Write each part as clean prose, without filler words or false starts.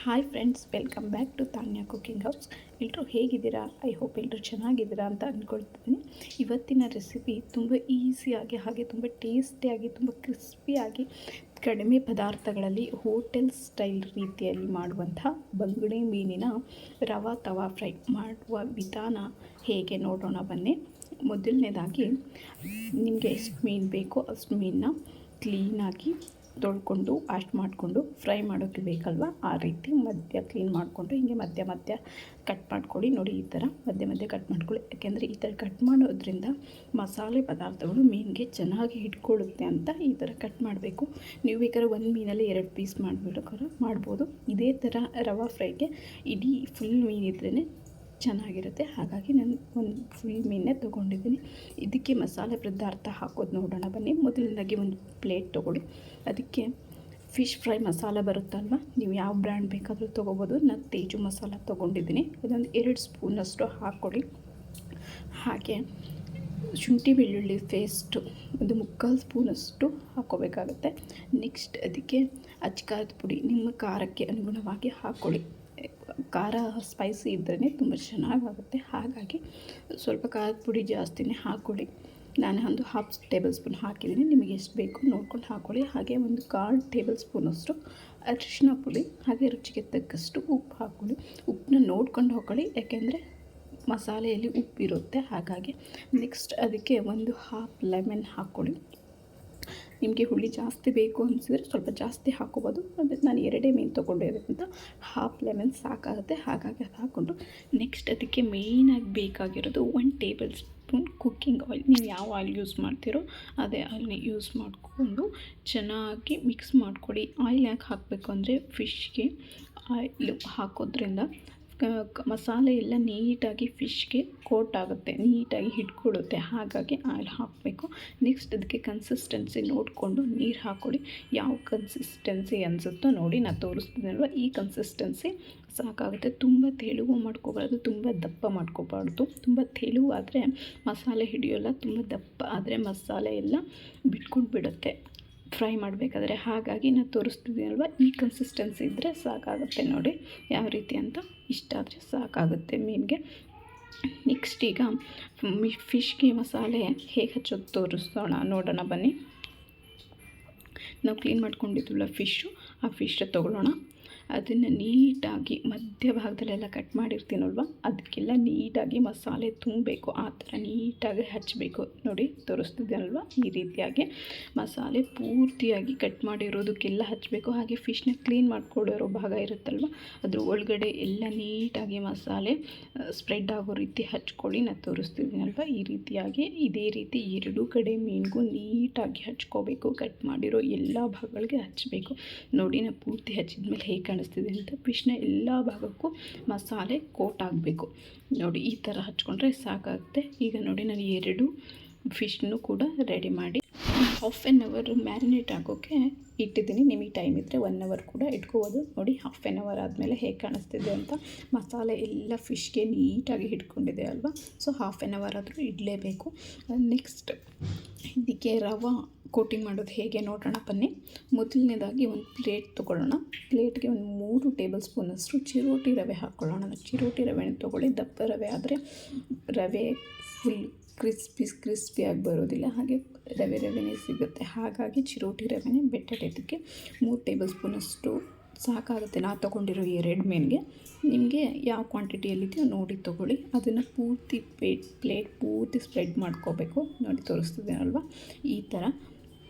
Hi friends, welcome back to Tanya cooking house. ಎಲ್ಲರೂ ಹೇಗಿದ್ದೀರಾ? I hope ಎಲ್ಲರೂ ಚೆನ್ನಾಗಿದ್ದೀರಾ ಅಂತ ಅಂದ್ಕೊಳ್ತೀನಿ. ಇವತ್ತಿನ ರೆಸಿಪಿ ತುಂಬ ಈಸಿಯಾಗಿ ಹಾಗೆ ತುಂಬ ಟೇಸ್ಟಿಯಾಗಿ ತುಂಬ ಕ್ರಿಸ್ಪಿಯಾಗಿ ಕಡಿಮೆ ಪದಾರ್ಥಗಳಲ್ಲಿ ಹೋಟೆಲ್ ಸ್ಟೈಲ್ ರೀತಿಯಲ್ಲಿ ಮಾಡುವಂಥ ಬಂಗುಡೆ ಮೀನಿನ ರವಾ ತವಾ ಫ್ರೈ ಮಾಡುವ ವಿಧಾನ ಹೇಗೆ ನೋಡೋಣ ಬನ್ನಿ. ಮೊದಲನೇದಾಗಿ ನಿಮಗೆ ಎಷ್ಟು ಮೀನು ಬೇಕೋ ಅಷ್ಟು ಮೀನನ್ನ ಕ್ಲೀನಾಗಿ ತೊಳ್ಕೊಂಡು ವಾಶ್ ಮಾಡಿಕೊಂಡು ಫ್ರೈ ಮಾಡೋಕ್ಕೆ ಬೇಕಲ್ವ, ಆ ರೀತಿ ಮಧ್ಯ ಕ್ಲೀನ್ ಮಾಡಿಕೊಂಡು ಹಿಂಗೆ ಮಧ್ಯ ಕಟ್ ಮಾಡ್ಕೊಳ್ಳಿ. ನೋಡಿ, ಈ ಥರ ಮಧ್ಯ ಕಟ್ ಮಾಡ್ಕೊಳ್ಳಿ. ಯಾಕೆಂದರೆ ಈ ಥರ ಕಟ್ ಮಾಡೋದ್ರಿಂದ ಮಸಾಲೆ ಪದಾರ್ಥಗಳು ಮೀನಿಗೆ ಚೆನ್ನಾಗಿ ಹಿಡ್ಕೊಳ್ಳುತ್ತೆ ಅಂತ ಈ ಥರ ಕಟ್ ಮಾಡಬೇಕು. ನೀವು ಬೇಕಾದ್ರೆ ಒಂದು ಮೀನಲ್ಲಿ 2 ಪೀಸ್ ಮಾಡಿಬಿಡೋಕ್ಕಾರೆ ಮಾಡ್ಬೋದು. ಇದೇ ಥರ ರವಾ ಫ್ರೈಗೆ ಇಡೀ ಫುಲ್ ಮೀನಿದ್ರೇ ಚೆನ್ನಾಗಿರುತ್ತೆ. ಹಾಗಾಗಿ ನಾನು ಒಂದು ಫುಲ್ ಮೀನೇ ತೊಗೊಂಡಿದ್ದೀನಿ. ಇದಕ್ಕೆ ಮಸಾಲೆ ಪದಾರ್ಥ ಹಾಕೋದು ನೋಡೋಣ ಬನ್ನಿ. ಮೊದಲನೇದಾಗಿ ಒಂದು ಪ್ಲೇಟ್ ತೊಗೊಳ್ಳಿ. ಅದಕ್ಕೆ ಫಿಶ್ ಫ್ರೈ ಮಸಾಲ ಬರುತ್ತಲ್ವ, ನೀವು ಯಾವ ಬ್ರ್ಯಾಂಡ್ ಬೇಕಾದರೂ ತೊಗೋಬೋದು. ನಾನು ತೇಜು ಮಸಾಲ ತೊಗೊಂಡಿದ್ದೀನಿ. ಇದೊಂದು 2 ಸ್ಪೂನಷ್ಟು ಹಾಕ್ಕೊಳ್ಳಿ. ಹಾಗೆ ಶುಂಠಿ ಬೆಳ್ಳುಳ್ಳಿ ಪೇಸ್ಟು ಒಂದು 3/4 ಸ್ಪೂನಷ್ಟು ಹಾಕ್ಕೋಬೇಕಾಗುತ್ತೆ. ನೆಕ್ಸ್ಟ್ ಅದಕ್ಕೆ ಅಚ್ಕಾರದ ಪುಡಿ ನಿಮ್ಮ ಖಾರಕ್ಕೆ ಅನುಗುಣವಾಗಿ ಹಾಕ್ಕೊಳ್ಳಿ. ಖಾರ ಸ್ಪೈಸಿ ಇದ್ರೇ ತುಂಬ ಚೆನ್ನಾಗಾಗುತ್ತೆ. ಹಾಗಾಗಿ ಸ್ವಲ್ಪ ಖಾರದ ಪುಡಿ ಜಾಸ್ತಿನೇ ಹಾಕ್ಕೊಳ್ಳಿ. ನಾನು ಒಂದು 1/2 ಟೇಬಲ್ ಸ್ಪೂನ್ ಹಾಕಿದ್ದೀನಿ. ನಿಮಗೆ ಎಷ್ಟು ಬೇಕು ನೋಡ್ಕೊಂಡು ಹಾಕ್ಕೊಳ್ಳಿ. ಹಾಗೆ ಒಂದು 1/4 ಟೇಬಲ್ ಸ್ಪೂನಷ್ಟು ಅರಿಶಿನ ಪುಡಿ, ಹಾಗೆ ರುಚಿಗೆ ತಕ್ಕಷ್ಟು ಉಪ್ಪು ಹಾಕ್ಕೊಳ್ಳಿ. ಉಪ್ಪನ್ನ ನೋಡ್ಕೊಂಡು ಹಾಕ್ಕೊಳ್ಳಿ, ಯಾಕೆಂದರೆ ಮಸಾಲೆಯಲ್ಲಿ ಉಪ್ಪಿರುತ್ತೆ. ಹಾಗಾಗಿ ನೆಕ್ಸ್ಟ್ ಅದಕ್ಕೆ ಒಂದು 1/2 ಲೆಮನ್ ಹಾಕ್ಕೊಳ್ಳಿ. ನಿಮಗೆ ಹುಳಿ ಜಾಸ್ತಿ ಬೇಕು ಅನಿಸಿದ್ರೆ ಸ್ವಲ್ಪ ಜಾಸ್ತಿ ಹಾಕ್ಕೋಬೋದು. ಅಂದರೆ ನಾನು 2 ಮೀನು ತೊಗೊಂಡಿರೋದ್ರಿಂದ 1/2 ಲೆಮನ್ ಸಾಕಾಗುತ್ತೆ. ಹಾಗಾಗಿ ಅದು ಹಾಕ್ಕೊಂಡು ನೆಕ್ಸ್ಟ್ ಅದಕ್ಕೆ ಮೇಯ್ನಾಗಿ ಬೇಕಾಗಿರೋದು 1 ಟೇಬಲ್ ಸ್ಪೂನ್ ಕುಕ್ಕಿಂಗ್ ಆಯಿಲ್. ನೀವು ಯಾವ ಆಯಿಲ್ ಯೂಸ್ ಮಾಡ್ತೀರೋ ಅದೇ ಆಯಿಲ್ನ ಯೂಸ್ ಮಾಡಿಕೊಂಡು ಚೆನ್ನಾಗಿ ಮಿಕ್ಸ್ ಮಾಡ್ಕೊಳ್ಳಿ. ಆಯಿಲ್ ಯಾಕೆ ಹಾಕಬೇಕು ಅಂದರೆ ಫಿಶ್ಗೆ ಆಯಿಲ್ ಹಾಕೋದ್ರಿಂದ ಮಸಾಲೆ ಎಲ್ಲ ನೀಟಾಗಿ ಫಿಶ್ಗೆ ಕೋಟ್ ಆಗುತ್ತೆ, ನೀಟಾಗಿ ಹಿಡ್ಕೊಳ್ಳುತ್ತೆ. ಹಾಗಾಗಿ ಆಯಿಲ್ ಹಾಕಬೇಕು. ನೆಕ್ಸ್ಟ್ ಅದಕ್ಕೆ ಕನ್ಸಿಸ್ಟೆನ್ಸಿ ನೋಡಿಕೊಂಡು ನೀರು ಹಾಕ್ಕೊಳ್ಳಿ. ಯಾವ ಕನ್ಸಿಸ್ಟೆನ್ಸಿ ಅನಿಸುತ್ತೋ ನೋಡಿ, ನಾನು ತೋರಿಸ್ತೀನಲ್ವ ಈ ಕನ್ಸಿಸ್ಟೆನ್ಸಿ ಸಾಕಾಗುತ್ತೆ. ತುಂಬ ತೆಳುವು ಮಾಡ್ಕೋಬಾರ್ದು, ತುಂಬ ದಪ್ಪ ಮಾಡ್ಕೋಬಾರ್ದು. ತುಂಬ ತೆಳುವು ಆದರೆ ಮಸಾಲೆ ಹಿಡಿಯೋಲ್ಲ, ತುಂಬ ದಪ್ಪ ಆದರೆ ಮಸಾಲೆ ಎಲ್ಲ ಬಿಟ್ಕೊಂಡು ಬಿಡುತ್ತೆ ಫ್ರೈ ಮಾಡಬೇಕಾದ್ರೆ. ಹಾಗಾಗಿ ನಾನು ತೋರಿಸ್ತಿದ್ದೀನಲ್ವ ಈ ಕನ್ಸಿಸ್ಟೆನ್ಸಿ ಇದ್ದರೆ ಸಾಕಾಗುತ್ತೆ. ನೋಡಿ ಯಾವ ರೀತಿ ಅಂತ, ಇಷ್ಟ ಆದರೆ ಸಾಕಾಗುತ್ತೆ ಮೀನಿಗೆ. ನೆಕ್ಸ್ಟ್ ಈಗ ಫಿಶ್ಗೆ ಮಸಾಲೆ ಹೇಗೆ ಹಚ್ಚೋದು ತೋರಿಸೋಣ, ನೋಡೋಣ ಬನ್ನಿ. ನಾವು ಕ್ಲೀನ್ ಮಾಡ್ಕೊಂಡಿದ್ವಲ್ಲ ಫಿಶ್ಶು, ಆ ಫಿಶ್ ತೊಗೊಳ್ಳೋಣ. ಅದನ್ನು ನೀಟಾಗಿ ಮಧ್ಯಭಾಗದಲ್ಲೆಲ್ಲ ಕಟ್ ಮಾಡಿರ್ತೀನಲ್ವ, ಅದಕ್ಕೆಲ್ಲ ನೀಟಾಗಿ ಮಸಾಲೆ ತುಂಬಬೇಕು. ಆ ಥರ ನೀಟಾಗಿ ಹಚ್ಚಬೇಕು. ನೋಡಿ ತೋರಿಸ್ತಿದ್ದೀನಲ್ವ, ಈ ರೀತಿಯಾಗಿ ಮಸಾಲೆ ಪೂರ್ತಿಯಾಗಿ ಕಟ್ ಮಾಡಿರೋದಕ್ಕೆಲ್ಲ ಹಚ್ಚಬೇಕು. ಹಾಗೆ ಫಿಶ್ನ ಕ್ಲೀನ್ ಮಾಡ್ಕೊಳ್ಳಿರೋ ಭಾಗ ಇರುತ್ತಲ್ವ, ಅದ್ರ ಒಳಗಡೆ ಎಲ್ಲ ನೀಟಾಗಿ ಮಸಾಲೆ ಸ್ಪ್ರೆಡ್ ಆಗೋ ರೀತಿ ಹಚ್ಕೊಳ್ಳಿ. ನಾನು ತೋರಿಸ್ತಿದ್ದೀನಲ್ವ ಈ ರೀತಿಯಾಗಿ. ಇದೇ ರೀತಿ 2 ಕಡೆ ಮೀನಿಗೂ ನೀಟಾಗಿ ಹಚ್ಕೋಬೇಕು. ಕಟ್ ಮಾಡಿರೋ ಎಲ್ಲ ಭಾಗಗಳಿಗೆ ಹಚ್ಚಬೇಕು. ನೋಡಿ, ನಾನು ಪೂರ್ತಿ ಹಚ್ಚಿದ ಮೇಲೆ ಹೇಗೆ ಕಾಣಿಸ್ತಿದೆ ಅಂತ. ಫಿಶ್ನ ಎಲ್ಲ ಭಾಗಕ್ಕೂ ಮಸಾಲೆ ಕೋಟ್ ಆಗಬೇಕು. ನೋಡಿ ಈ ಥರ ಹಚ್ಕೊಂಡ್ರೆ ಸಾಕಾಗುತ್ತೆ. ಈಗ ನೋಡಿ, ನಾನು 2 ಫಿಶ್ನೂ ಕೂಡ ರೆಡಿ ಮಾಡಿ 1/2 ಅವರ್ ಮ್ಯಾರಿನೇಟ್ ಆಗೋಕ್ಕೆ ಇಟ್ಟಿದ್ದೀನಿ. ನಿಮಗೆ ಟೈಮ್ ಇದ್ದರೆ 1 ಅವರ್ ಕೂಡ ಇಟ್ಕೋಬೋದು. ನೋಡಿ 1/2 ಅವರ್ ಆದಮೇಲೆ ಹೇಗೆ ಕಾಣಿಸ್ತಿದೆ ಅಂತ. ಮಸಾಲೆ ಎಲ್ಲ ಫಿಶ್ಗೆ ನೀಟಾಗಿ ಹಿಡ್ಕೊಂಡಿದೆ ಅಲ್ವಾ, ಸೊ 1/2 ಅವರ್ ಆದರೂ ಇಡಲೇಬೇಕು. ನೆಕ್ಸ್ಟ್ ಇದಕ್ಕೆ ರವಾ ಕೋಟಿಂಗ್ ಮಾಡೋದು ಹೇಗೆ ನೋಡೋಣ ಬನ್ನಿ. ಮೊದಲನೇದಾಗಿ ಒಂದು ಪ್ಲೇಟ್ ತೊಗೊಳ್ಳೋಣ. ಪ್ಲೇಟ್ಗೆ ಒಂದು 3 ಟೇಬಲ್ ಸ್ಪೂನಷ್ಟು ಚಿರೋಟಿ ರವೆ ಹಾಕ್ಕೊಳ್ಳೋಣ. ಚಿರೋಟಿ ರವೆನ ತೊಗೊಳ್ಳಿ. ದಪ್ಪ ರವೆ ಆದರೆ ರವೆ ಫುಲ್ ಕ್ರಿಸ್ಪಿಯಾಗಿ ಬರೋದಿಲ್ಲ, ಹಾಗೆ ರವೆನೇ ಸಿಗುತ್ತೆ. ಹಾಗಾಗಿ ಚಿರೋಟಿ ರವೆನೇ ಬೆಟರ್. ಇದಕ್ಕೆ 3 ಟೇಬಲ್ ಸ್ಪೂನಷ್ಟು ಸಾಕಾಗುತ್ತೆ. ನಾನು ತೊಗೊಂಡಿರೋ 2 ಮೀನಿಗೆ. ನಿಮಗೆ ಯಾವ ಕ್ವಾಂಟಿಟಿಯಲ್ಲಿದೆಯೋ ನೋಡಿ ತೊಗೊಳ್ಳಿ. ಅದನ್ನು ಪೂರ್ತಿ ಪ್ಲೇಟ್ ಪೂರ್ತಿ ಸ್ಪ್ರೆಡ್ ಮಾಡ್ಕೋಬೇಕು. ನೋಡಿ ತೋರಿಸ್ತಿದ್ದೀನಲ್ವ ಈ ಥರ.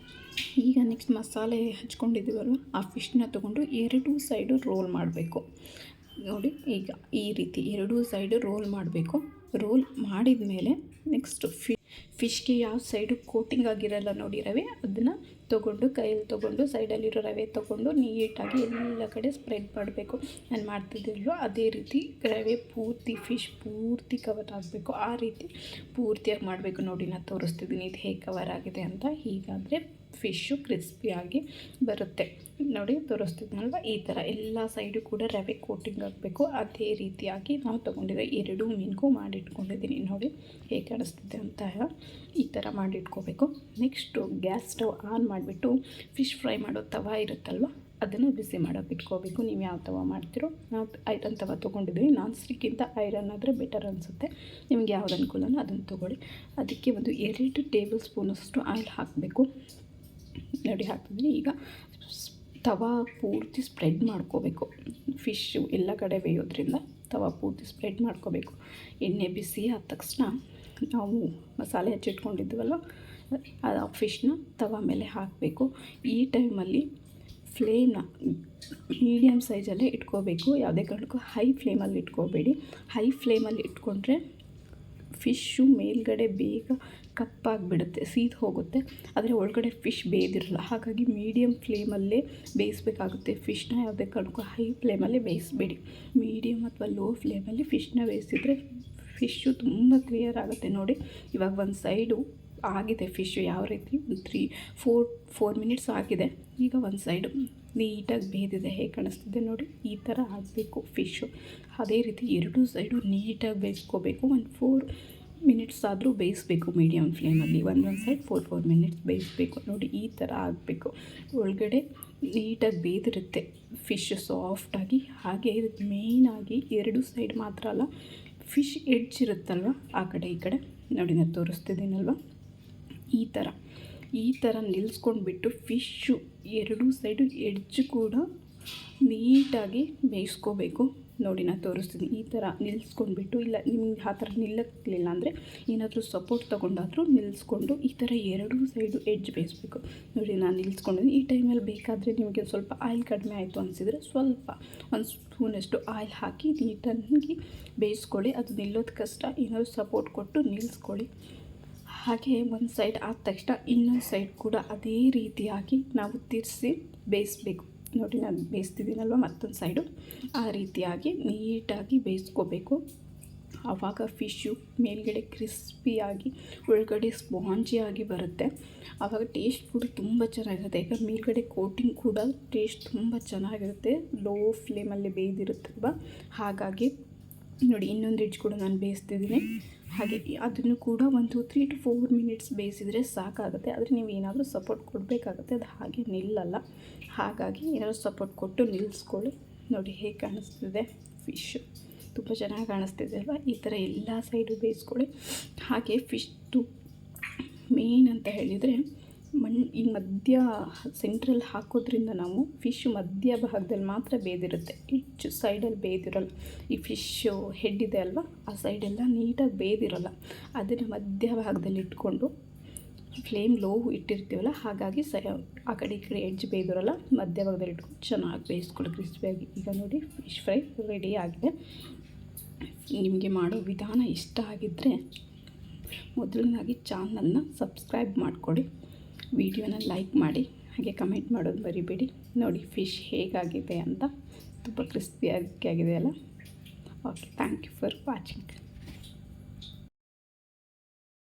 ಈಗ ನೆಕ್ಸ್ಟ್ ಮಸಾಲೆ ಹಚ್ಕೊಂಡಿದ್ದೀವಲ್ವ, ಆ ಫಿಶ್ನ ತೊಗೊಂಡು 2 ಸೈಡು ರೋಲ್ ಮಾಡಬೇಕು. ನೋಡಿ ಈಗ ಈ ರೀತಿ 2 ಸೈಡು ರೋಲ್ ಮಾಡಬೇಕು. ರೋಲ್ ಮಾಡಿದ ಮೇಲೆ ನೆಕ್ಸ್ಟ್ ಫಿಶ್ಗೆ ಯಾವ ಸೈಡು ಕೋಟಿಂಗ್ ಆಗಿರಲ್ಲ ನೋಡಿ ರವೆ, ಅದನ್ನು ತೊಗೊಂಡು ಕೈಯಲ್ಲಿ ತೊಗೊಂಡು ಸೈಡಲ್ಲಿರೋ ರವೆ ತೊಗೊಂಡು ನೀಟಾಗಿ ಎಲ್ಲ ಕಡೆ ಸ್ಪ್ರೆಡ್ ಮಾಡಬೇಕು. ನಾನು ಮಾಡ್ತಿದ್ದಿಲ್ವ ಅದೇ ರೀತಿ ರವೆ ಪೂರ್ತಿ ಫಿಶ್ ಪೂರ್ತಿ ಕವರ್ ಆಗಬೇಕು. ಆ ರೀತಿ ಪೂರ್ತಿಯಾಗಿ ಮಾಡಬೇಕು. ನೋಡಿ ನಾನು ತೋರಿಸ್ತಿದ್ದೀನಿ ಇದು ಹೇಗೆ ಕವರ್ ಆಗಿದೆ ಅಂತ. ಹೀಗಾದರೆ ಫಿಶ್ಶು ಕ್ರಿಸ್ಪಿಯಾಗಿ ಬರುತ್ತೆ. ನೋಡಿ ತೋರಿಸ್ತಿದ್ದೀನಲ್ವ ಈ ಥರ ಎಲ್ಲ ಸೈಡು ಕೂಡ ರವೆ ಕೋಟಿಂಗ್ ಆಗಬೇಕು. ಅದೇ ರೀತಿಯಾಗಿ ನಾವು ತೊಗೊಂಡಿರೋ 2 ಮೀನಿಗೂ ಮಾಡಿಟ್ಕೊಂಡಿದ್ದೀನಿ. ನೋಡಿ ಹೇಗೆ ಕಾಣಿಸ್ತಿದೆ ಅಂತ. ಈ ಥರ ಮಾಡಿಟ್ಕೋಬೇಕು. ನೆಕ್ಸ್ಟು ಗ್ಯಾಸ್ ಸ್ಟವ್ ಆನ್ ಮಾಡಿಬಿಟ್ಟು ಫಿಶ್ ಫ್ರೈ ಮಾಡೋ ತವಾ ಇರುತ್ತಲ್ವ, ಅದನ್ನು ಬಿಸಿ ಮಾಡೋಕೆ ಇಟ್ಕೋಬೇಕು. ನೀವು ಯಾವ ತವ ಮಾಡ್ತೀರೋ ನಾವು ಐರನ್ ತವ ತೊಗೊಂಡಿದ್ದೀವಿ. ನಾನ್ ಸ್ಟಿಕ್ಕಿಂತ ಐರನ್ ಆದರೆ ಬೆಟರ್ ಅನಿಸುತ್ತೆ. ನಿಮಗೆ ಯಾವ್ದು ಅನುಕೂಲನೋ ಅದನ್ನು ತೊಗೊಳ್ಳಿ. ಅದಕ್ಕೆ ಒಂದು 2 ಟೇಬಲ್ ಸ್ಪೂನಷ್ಟು ಆಯಿಲ್ ಹಾಕಬೇಕು. ನೋಡಿ ಹಾಕಿದ್ರೆ ಈಗ ತವಾ ಪೂರ್ತಿ ಸ್ಪ್ರೆಡ್ ಮಾಡ್ಕೋಬೇಕು. ಫಿಶ್ಶು ಎಲ್ಲ ಕಡೆ ಬೇಯೋದ್ರಿಂದ ತವಾ ಪೂರ್ತಿ ಸ್ಪ್ರೆಡ್ ಮಾಡ್ಕೋಬೇಕು. ಎಣ್ಣೆ ಬಿಸಿ ಆದ ತಕ್ಷಣ ನಾವು ಮಸಾಲೆ ಹಚ್ಚಿಟ್ಕೊಂಡಿದ್ವಲ್ಲ ಆ ಫಿಶ್ನ ತವಾ ಮೇಲೆ ಹಾಕಬೇಕು. ಈ ಟೈಮಲ್ಲಿ ಫ್ಲೇಮ್ನ ಮೀಡಿಯಮ್ ಸೈಜಲ್ಲೇ ಇಟ್ಕೋಬೇಕು. ಯಾವುದೇ ಕಾರಣಕ್ಕೂ ಹೈ ಫ್ಲೇಮಲ್ಲಿ ಇಟ್ಕೋಬೇಡಿ. ಹೈ ಫ್ಲೇಮಲ್ಲಿ ಇಟ್ಕೊಂಡ್ರೆ ಫಿಶ್ಶು ಮೇಲ್ಗಡೆ ಬೇಗ ಕಪ್ಪಾಗಿಬಿಡುತ್ತೆ, ಸೀದು ಹೋಗುತ್ತೆ. ಆದರೆ ಒಳಗಡೆ ಫಿಶ್ ಬೇಯ್ದಿರಲ್ಲ. ಹಾಗಾಗಿ ಮೀಡಿಯಮ್ ಫ್ಲೇಮಲ್ಲೇ ಬೇಯಿಸಬೇಕಾಗುತ್ತೆ ಫಿಶ್ನ. ಯಾವುದೇ ಕಾರಣಕ್ಕೂ ಹೈ ಫ್ಲೇಮಲ್ಲೇ ಬೇಯಿಸಬೇಡಿ. ಮೀಡಿಯಮ್ ಅಥವಾ ಲೋ ಫ್ಲೇಮಲ್ಲಿ ಫಿಶ್ನ ಬೇಯಿಸಿದರೆ ಫಿಶ್ಶು ತುಂಬ ಕ್ಲಿಯರ್ ಆಗುತ್ತೆ. ನೋಡಿ ಇವಾಗ ಒಂದು ಸೈಡು ಆಗಿದೆ ಫಿಶ್ಶು. ಯಾವ ರೀತಿ ಒಂದು 4 ಮಿನಿಟ್ಸ್ ಆಗಿದೆ. ಈಗ ಒಂದು ಸೈಡು ನೀಟಾಗಿ ಬೇಯ್ದಿದೆ. ಹೇಗೆ ಕಾಣಿಸ್ತಿದೆ ನೋಡಿ, ಈ ಥರ ಆಗಬೇಕು ಫಿಶ್ಶು. ಅದೇ ರೀತಿ 2 ಸೈಡು ನೀಟಾಗಿ ಬೇಯಿಸ್ಕೋಬೇಕು. ಒಂದು 4 ಮಿನಿಟ್ಸ್ ಆದರೂ ಬೇಯಿಸಬೇಕು ಮೀಡಿಯಮ್ ಫ್ಲೇಮಲ್ಲಿ. ಒಂದು ಸೈಡ್ 4 ಮಿನಿಟ್ಸ್ ಬೇಯಿಸಬೇಕು. ನೋಡಿ ಈ ಥರ ಆಗಬೇಕು. ಒಳಗಡೆ ನೀಟಾಗಿ ಬೇಯ್ದಿರುತ್ತೆ ಫಿಶ್ ಸಾಫ್ಟಾಗಿ. ಹಾಗೆ ಇದಕ್ಕೆ ಮೇಯ್ನಾಗಿ 2 ಸೈಡ್ ಮಾತ್ರ ಅಲ್ಲ, ಫಿಶ್ ಎಡ್ಜ್ ಇರುತ್ತಲ್ವ ಆ ಕಡೆ ಈ ಕಡೆ ನೋಡಿ, ನಾನು ತೋರಿಸ್ತಿದ್ದೀನಲ್ವ, ಈ ಥರ ನಿಲ್ಲಿಸ್ಕೊಂಡ್ಬಿಟ್ಟು ಫಿಶ್ಶು 2 ಸೈಡು ಎಡ್ಜ್ ಕೂಡ ನೀಟಾಗಿ ಬೇಯಿಸ್ಕೋಬೇಕು. ನೋಡಿ ನಾನು ತೋರಿಸ್ತೀನಿ. ಈ ಥರ ನಿಲ್ಲಿಸ್ಕೊಂಡ್ಬಿಟ್ಟು, ಇಲ್ಲ ನಿಮ್ಗೆ ಆ ಥರ ನಿಲ್ಲಕ್ಲಿಲ್ಲ ಅಂದರೆ ಏನಾದರೂ ಸಪೋರ್ಟ್ ತೊಗೊಂಡಾದರೂ ನಿಲ್ಲಿಸ್ಕೊಂಡು ಈ ಥರ 2 ಸೈಡು ಎಡ್ಜ್ ಬೇಯಿಸ್ಬೇಕು. ನೋಡಿ ನಾನು ನಿಲ್ಲಿಸ್ಕೊಂಡಿದ್ದೀನಿ. ಈ ಟೈಮಲ್ಲಿ ಬೇಕಾದರೆ ನಿಮಗೆ ಸ್ವಲ್ಪ ಆಯಿಲ್ ಕಡಿಮೆ ಆಯಿತು ಅನಿಸಿದರೆ ಸ್ವಲ್ಪ ಒಂದು ಸ್ಪೂನಷ್ಟು ಆಯಿಲ್ ಹಾಕಿ ನೀಟಾಗಿ ಬೇಯಿಸ್ಕೊಳ್ಳಿ. ಅದು ನಿಲ್ಲೋದು ಕಷ್ಟ, ಏನಾದರೂ ಸಪೋರ್ಟ್ ಕೊಟ್ಟು ನಿಲ್ಲಿಸ್ಕೊಳ್ಳಿ. ಹಾಗೆ ಒಂದು ಸೈಡ್ ಆದ ತಕ್ಷಣ ಇನ್ನೊಂದು ಸೈಡ್ ಕೂಡ ಅದೇ ರೀತಿಯಾಗಿ ನಾವು ತಿರ್ಸಿ ಬೇಯಿಸಬೇಕು. ನೋಡಿ ನಾನು ಬೇಯಿಸ್ತಿದ್ದೀನಲ್ವ ಮತ್ತೊಂದು ಸೈಡು, ಆ ರೀತಿಯಾಗಿ ನೀಟಾಗಿ ಬೇಯಿಸ್ಕೋಬೇಕು. ಆವಾಗ ಫಿಶ್ಶು ಮೇಲ್ಗಡೆ ಕ್ರಿಸ್ಪಿಯಾಗಿ ಒಳಗಡೆ ಸ್ಪಾಂಜಿಯಾಗಿ ಬರುತ್ತೆ. ಆವಾಗ ಟೇಸ್ಟ್ ಕೂಡ ತುಂಬ ಚೆನ್ನಾಗಿರುತ್ತೆ. ಯಾಕಂದ್ರೆ ಮೇಲ್ಗಡೆ ಕೋಟಿಂಗ್ ಕೂಡ ಟೇಸ್ಟ್ ತುಂಬ ಚೆನ್ನಾಗಿರುತ್ತೆ. ಲೋ ಫ್ಲೇಮಲ್ಲಿ ಬೇಯ್ದಿರುತ್ತಲ್ವ, ಹಾಗಾಗಿ ನೋಡಿ ಇನ್ನೊಂದು ಎಡ್ಜ್ ಕೂಡ ನಾನು ಬೇಯಿಸ್ತಿದ್ದೀನಿ. ಹಾಗೆ ಅದನ್ನು ಕೂಡ ಒಂದು 3 to 4 ಮಿನಿಟ್ಸ್ ಬೇಯಿಸಿದರೆ ಸಾಕಾಗುತ್ತೆ. ಆದರೆ ನೀವು ಏನಾದರೂ ಸಪೋರ್ಟ್ ಕೊಡಬೇಕಾಗುತ್ತೆ, ಅದು ಹಾಗೆ ನಿಲ್ಲಲ್ಲ. ಹಾಗಾಗಿ ಏನಾದರೂ ಸಪೋರ್ಟ್ ಕೊಟ್ಟು ನಿಲ್ಲಿಸ್ಕೊಳ್ಳಿ. ನೋಡಿ ಹೇಗೆ ಕಾಣಿಸ್ತಿದೆ ಫಿಶ್ಶು, ತುಂಬ ಚೆನ್ನಾಗಿ ಕಾಣಿಸ್ತಿದೆ ಅಲ್ವಾ. ಈ ಥರ ಎಲ್ಲ ಸೈಡು ಬೇಯಿಸ್ಕೊಳ್ಳಿ. ಹಾಗೆ ಫಿಶ್ದು ಮೇನ್ ಅಂತ ಹೇಳಿದರೆ ಈ ಮಧ್ಯ ಸೆಂಟ್ರಲ್ಲಿ ಹಾಕೋದ್ರಿಂದ ನಾವು ಫಿಶ್ ಮಧ್ಯ ಭಾಗದಲ್ಲಿ ಮಾತ್ರ ಬೇಯ್ದಿರುತ್ತೆ, ಹೆಚ್ಚು ಸೈಡಲ್ಲಿ ಬೇಯ್ದಿರೋಲ್ಲ. ಈ ಫಿಶ್ಶು ಹೆಡ್ ಇದೆ ಅಲ್ವಾ, ಆ ಸೈಡೆಲ್ಲ ನೀಟಾಗಿ ಬೇಯ್ದಿರೋಲ್ಲ. ಅದನ್ನು ಮಧ್ಯ ಭಾಗದಲ್ಲಿ ಇಟ್ಕೊಂಡು ಫ್ಲೇಮ್ ಲೋ ಇಟ್ಟಿರ್ತೀವಲ್ಲ, ಹಾಗಾಗಿ ಆ ಕಡೆ ಈ ಕಡೆ ಎಡ್ಜ್ ಬೇಯ್ದಿರೋಲ್ಲ, ಮಧ್ಯ ಭಾಗದಲ್ಲಿ ಇಟ್ಕೊಂಡು ಚೆನ್ನಾಗಿ ಬೇಯಿಸ್ಕೊಳ್ಳಿ ಕ್ರಿಸ್ಪಿಯಾಗಿ. ಈಗ ನೋಡಿ ಫಿಶ್ ಫ್ರೈ ರೆಡಿ ಆಗಿದೆ. ನಿಮಗೆ ಮಾಡೋ ವಿಧಾನ ಇಷ್ಟ ಆಗಿದ್ದರೆ ಮೊದಲನೇದಾಗಿ ಚಾನಲ್ನ ಸಬ್ಸ್ಕ್ರೈಬ್ ಮಾಡಿಕೊಡಿ, ವಿಡಿಯೋನ ಲೈಕ್ ಮಾಡಿ, ಹಾಗೆ ಕಮೆಂಟ್ ಮಾಡೋದು ಮರಿಬೇಡಿ. ನೋಡಿ ಫಿಶ್ ಹೇಗಾಗಿದೆ ಅಂತ, ತುಂಬ ಕ್ರಿಸ್ಪಿಯಾಗಿ ಆಗಿದೆ ಅಲ್ಲ. Okay, thank you for watching.